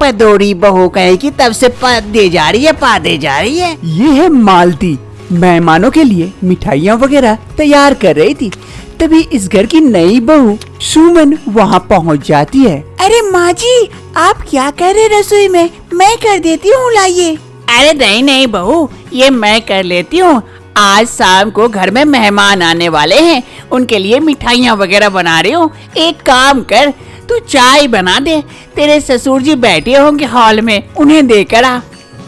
पदोरी बहू कहेगी तब से पादे जा रही है, पादे जा रही है। ये है मालती, मेहमानों के लिए मिठाइयाँ वगैरह तैयार कर रही थी। तभी इस घर की नई बहू सुमन वहाँ पहुँच जाती है। अरे माँ जी, आप क्या कर रहे रसोई में? मैं कर देती हूँ, लाइए। अरे नहीं नहीं बहू, ये मैं कर लेती हूँ। आज शाम को घर में मेहमान आने वाले हैं, उनके लिए मिठाइयाँ वगैरह बना रही हूँ। एक काम कर, तू चाय बना दे। तेरे ससुर जी बैठे होंगे हॉल में, उन्हें देकर आ।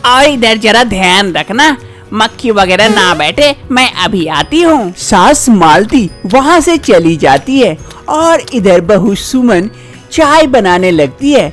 और इधर जरा ध्यान रखना, मक्खी वगैरह ना बैठे। मैं अभी आती हूँ। सास मालती वहाँ से चली जाती है और इधर बहू सुमन चाय बनाने लगती है।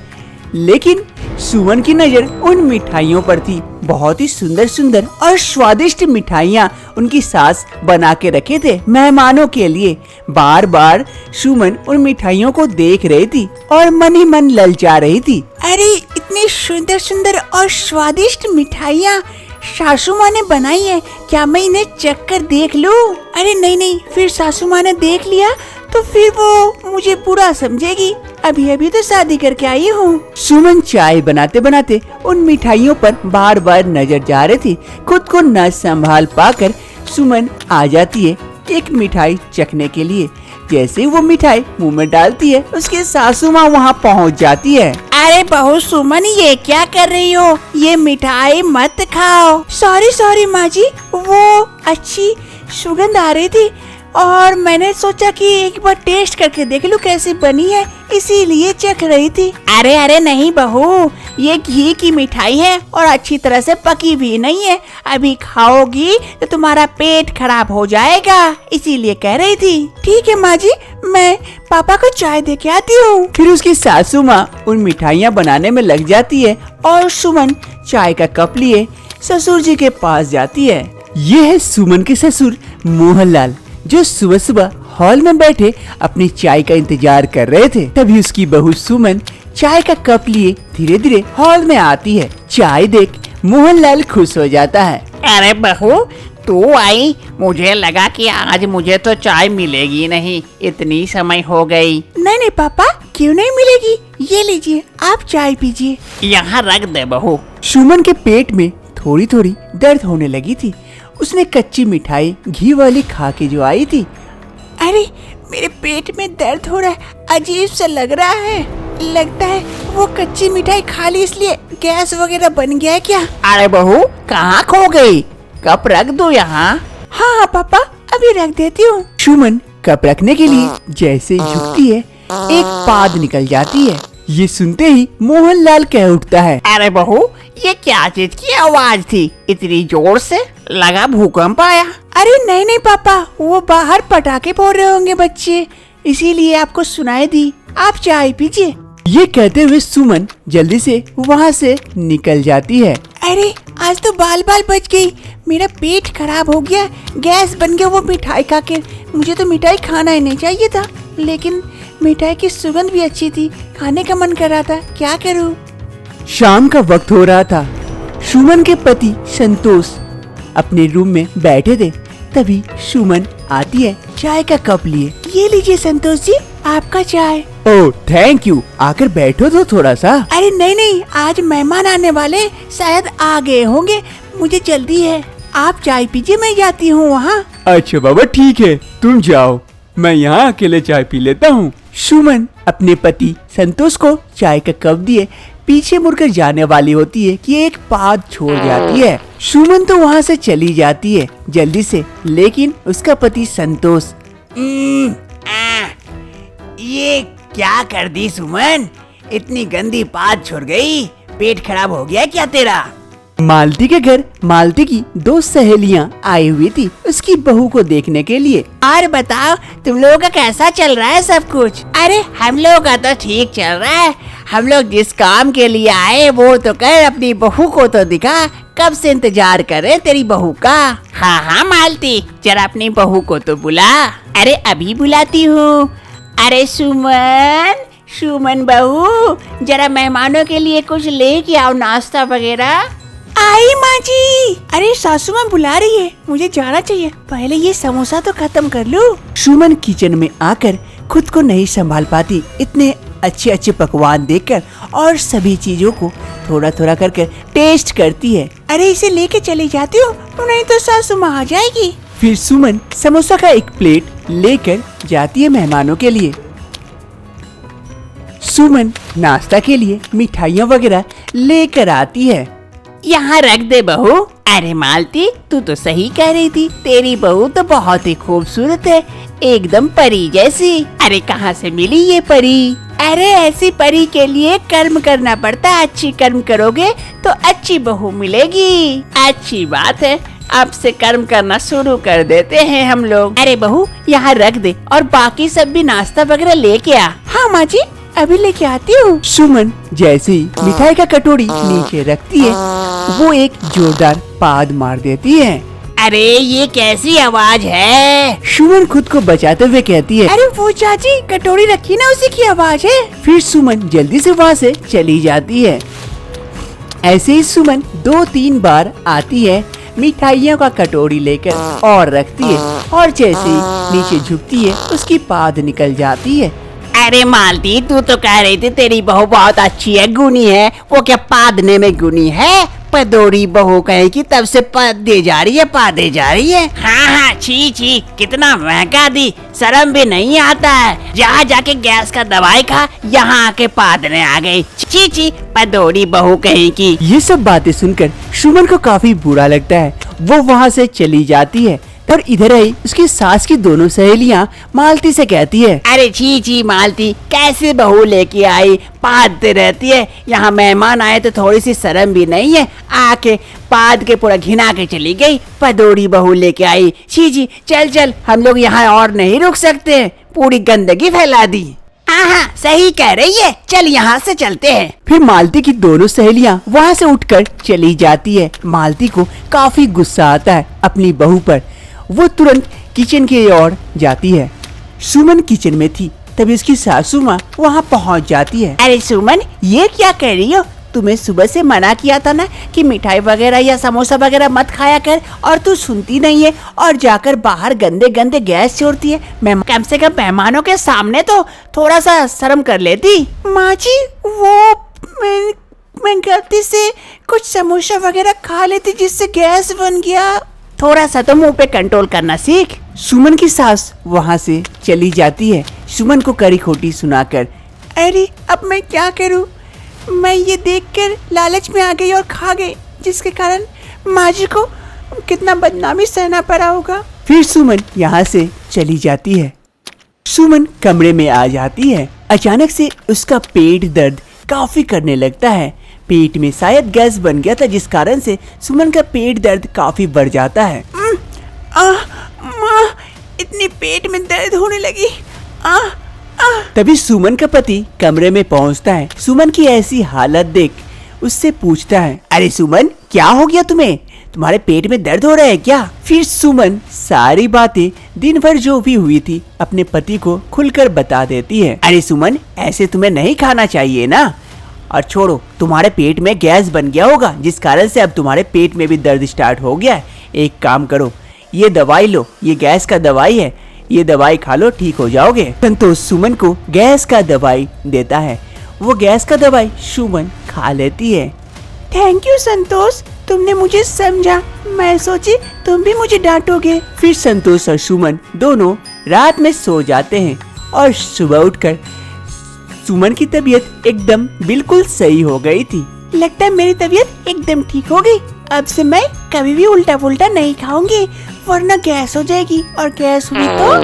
लेकिन सुमन की नजर उन मिठाइयों पर थी। बहुत ही सुंदर सुंदर और स्वादिष्ट मिठाइयाँ उनकी सास बना के रखे थे मेहमानों के लिए। बार बार सुमन उन मिठाइयों को देख रही थी और मन ही मन ललचा रही थी। अरे इतनी सुंदर सुंदर और स्वादिष्ट मिठाइयाँ सासू माँ ने बनाई है, क्या मैं इन्हें चख कर देख लूं? अरे नहीं नहीं, फिर सासू माँ ने देख लिया तो फिर वो मुझे बुरा समझेगी। अभी अभी तो शादी करके आई हूँ। सुमन चाय बनाते बनाते उन मिठाइयों पर बार बार नजर जा रही थी। खुद को न संभाल पाकर सुमन आ जाती है एक मिठाई चखने के लिए। जैसे वो मिठाई मुंह में डालती है, उसके सासू माँ वहाँ पहुँच जाती है। अरे बहू सुमन, ये क्या कर रही हो? ये मिठाई मत खाओ। सॉरी सॉरी माँ जी, वो अच्छी सुगंध आ रही थी और मैंने सोचा कि एक बार टेस्ट करके देख लूं कैसी बनी है, इसीलिए चख रही थी। अरे अरे नहीं बहू, ये घी की मिठाई है और अच्छी तरह से पकी भी नहीं है। अभी खाओगी तो तुम्हारा पेट खराब हो जाएगा, इसीलिए कह रही थी। ठीक है माँ जी, मैं पापा को चाय दे के आती हूँ। फिर उसकी सासू माँ उन मिठाइयाँ बनाने में लग जाती है और सुमन चाय का कप लिए ससुर जी के पास जाती है। ये है सुमन के ससुर मोहनलाल, जो सुबह सुबह हॉल में बैठे अपनी चाय का इंतजार कर रहे थे। तभी उसकी बहू सुमन चाय का कप लिए धीरे धीरे हॉल में आती है। चाय देख मोहनलाल खुश हो जाता है। अरे बहू, तू आई? मुझे लगा कि आज मुझे तो चाय मिलेगी नहीं, इतनी समय हो गई। नहीं नहीं पापा, क्यों नहीं मिलेगी? ये लीजिए, आप चाय पीजिए। यहाँ रख दे बहू। सुमन के पेट में थोड़ी थोड़ी दर्द होने लगी थी। उसने कच्ची मिठाई घी वाली खा के जो आई थी। अरे मेरे पेट में दर्द हो रहा है, अजीब सा लग रहा है। लगता है वो कच्ची मिठाई खा ली इसलिए गैस वगैरह बन गया है क्या? अरे बहू, कहाँ खो गई? कप रख दो यहाँ। हाँ हाँ पापा, अभी रख देती हूँ। सुमन कप रखने के लिए जैसे झुकती है, एक पाद निकल जाती है। ये सुनते ही मोहनलाल कह उठता है। अरे बहू, ये क्या चीज की आवाज थी इतनी जोर से? लगा भूकंप आया। अरे नहीं नहीं पापा, वो बाहर पटाखे फोड़ रहे होंगे बच्चे, इसीलिए आपको सुनाई दी। आप चाय पीजिए। ये कहते हुए सुमन जल्दी से वहाँ से निकल जाती है। अरे आज तो बाल बाल बच गई, मेरा पेट खराब हो गया, गैस बन गया वो मिठाई खा के। मुझे तो मिठाई खाना ही नहीं चाहिए था, लेकिन मिठाई की सुगंध भी अच्छी थी, खाने का मन कर रहा था, क्या करूँ? शाम का वक्त हो रहा था। सुमन के पति संतोष अपने रूम में बैठे थे। तभी सुमन आती है चाय का कप लिए। ये लीजिए संतोष जी, आपका चाय। ओह थैंक यू, आकर बैठो तो थोड़ा सा। अरे नहीं नहीं, आज मेहमान आने वाले, शायद आ गए होंगे, मुझे जल्दी है। आप चाय पीजिए, मैं जाती हूँ वहाँ। अच्छा बाबा ठीक है, तुम जाओ, मैं यहाँ अकेले चाय पी लेता हूँ। सुमन अपने पति संतोष को चाय का कप दिए पीछे मुड़कर जाने वाली होती है कि एक पाद छोड़ जाती है। सुमन तो वहाँ से चली जाती है जल्दी से, लेकिन उसका पति संतोष ये क्या कर दी सुमन? इतनी गंदी पाद छोड़ गई, पेट खराब हो गया क्या तेरा? मालती के घर मालती की दो सहेलियाँ आई हुई थी उसकी बहू को देखने के लिए। और बताओ, तुम लोगों का कैसा चल रहा है सब कुछ? अरे हम लोग का तो ठीक चल रहा है। हम लोग जिस काम के लिए आए वो तो कर, अपनी बहू को तो दिखा। कब से इंतजार कर रहे तेरी बहू का। हाँ हाँ मालती, जरा अपनी बहू को तो बुला। अरे अभी बुलाती हूँ। अरे सुमन, सुमन बहू, जरा मेहमानों के लिए कुछ लेके आओ, नाश्ता वगैरह। आई माँ जी। अरे सासू माँ बुला रही है, मुझे जाना चाहिए, पहले ये समोसा तो खत्म कर लूं। सुमन किचन में आकर खुद को नहीं संभाल पाती, इतने अच्छे अच्छे पकवान देखकर और सभी चीजों को थोड़ा थोड़ा करके टेस्ट करती है। अरे इसे लेके चली जाती हो, नहीं तो सासू माँ आ जाएगी। फिर सुमन समोसा का एक प्लेट लेकर जाती है मेहमानों के लिए। सुमन नाश्ता के लिए मिठाइयाँ वगैरह लेकर आती है। यहाँ रख दे बहू। अरे मालती, तू तो सही कह रही थी, तेरी बहू तो बहुत ही खूबसूरत है, एकदम परी जैसी। अरे कहाँ से मिली ये परी? अरे ऐसी परी के लिए कर्म करना पड़ता है, अच्छी कर्म करोगे तो अच्छी बहू मिलेगी। अच्छी बात है, अब से कर्म करना शुरू कर देते हैं हम लोग। अरे बहू यहाँ रख दे और बाकी सब भी नाश्ता वगैरह लेके आ। हाँ माँ जी, अभी लेके आती हूँ। सुमन जैसे ही मिठाई का कटोरी नीचे रखती है, वो एक जोरदार पाद मार देती है। अरे ये कैसी आवाज है? सुमन खुद को बचाते हुए कहती है। अरे वो चाची कटोरी रखी ना, उसी की आवाज है। फिर सुमन जल्दी से वहाँ से चली जाती है। ऐसे ही सुमन 2-3 बार आती है, मिठाइयों का कटोरी लेकर और रखती है, और जैसे ही नीचे झुकती है उसकी पाद निकल जाती है। अरे मालती, तू तो कह रही थी तेरी बहू बहुत अच्छी है, गुनी है। वो क्या पादने में गुनी है? पदोरी बहू कहेगी तब से पादे जा रही है, पादे जा रही है। हाँ हाँ, छी छी, कितना महंगा दी, शर्म भी नहीं आता है। जहाँ जाके गैस का दवाई खा, यहाँ आके पादने आ गई। छी छी, पदोरी बहू कहेगी। ये सब बातें सुनकर सुमन को काफी बुरा लगता है। वो वहाँ से चली जाती है और इधर आई उसकी सास की दोनों सहेलियां मालती से कहती है। अरे छी छी मालती, कैसे बहू लेके आई, पादते रहती है। यहाँ मेहमान आए तो थोड़ी सी शर्म भी नहीं है, आके पाद के पूरा घिना के चली गई। पदोरी बहू लेके आई, छी छी, चल चल, हम लोग यहाँ और नहीं रुक सकते, पूरी गंदगी फैला दी। हाँ हाँ, सही कह रही है, चल यहाँ से चलते हैं। फिर मालती की दोनों सहेलियां वहाँ से उठकर चली जाती है। मालती को काफी गुस्सा आता है अपनी बहू पर। वो तुरंत किचन की ओर जाती है। सुमन किचन में थी, तभी उसकी सासू माँ वहाँ पहुँच जाती है। अरे सुमन, ये क्या कर रही हो? तुम्हें सुबह से मना किया था ना कि मिठाई वगैरह या समोसा वगैरह मत खाया कर, और तू सुनती नहीं है और जाकर बाहर गंदे गंदे गैस छोड़ती है। कम से कम मेहमानों के सामने तो थोड़ा सा शर्म कर लेती। माँ जी, वो मैं गलती से कुछ समोसा वगैरह खा लेती जिससे गैस बन गया। थोड़ा सा तो मुंह पे कंट्रोल करना सीख। सुमन की सास वहाँ से चली जाती है, सुमन को कड़ी खोटी सुनाकर। अरे अब मैं क्या करूँ? मैं ये देखकर लालच में आ गई और खा गई, जिसके कारण माँ जी को कितना बदनामी सहना पड़ा होगा। फिर सुमन यहाँ से चली जाती है। सुमन कमरे में आ जाती है। अचानक से उसका पेट दर्द काफी करने लगता है। पेट में शायद गैस बन गया था, जिस कारण से सुमन का पेट दर्द काफी बढ़ जाता है। माँ, इतनी पेट में दर्द होने लगी। तभी सुमन का पति कमरे में पहुंचता है। सुमन की ऐसी हालत देख उससे पूछता है, अरे सुमन, क्या हो गया तुम्हें? तुम्हारे पेट में दर्द हो रहा है क्या? फिर सुमन सारी बातें दिन भर जो भी हुई थी अपने पति को खुलकर बता देती है। अरे सुमन, ऐसे तुम्हें नहीं खाना चाहिए ना। और छोड़ो, तुम्हारे पेट में गैस बन गया होगा, जिस कारण से अब तुम्हारे पेट में भी दर्द स्टार्ट हो गया है। एक काम करो, ये दवाई लो, ये गैस का दवाई है, ये दवाई खा लो, ठीक हो जाओगे। संतोष सुमन को गैस का दवाई देता है। वो गैस का दवाई सुमन खा लेती है। थैंक यू संतोष, तुमने मुझे समझा। मैं सोची तुम भी मुझे डांटोगे। फिर संतोष और सुमन दोनों रात में सो जाते हैं और सुबह उठकर सुमन की तबीयत एकदम बिल्कुल सही हो गई थी। लगता है मेरी तबीयत एकदम ठीक हो गई। अब से मैं कभी भी उल्टा पुल्टा नहीं खाऊंगी, वरना गैस हो जाएगी, और गैस हुई तो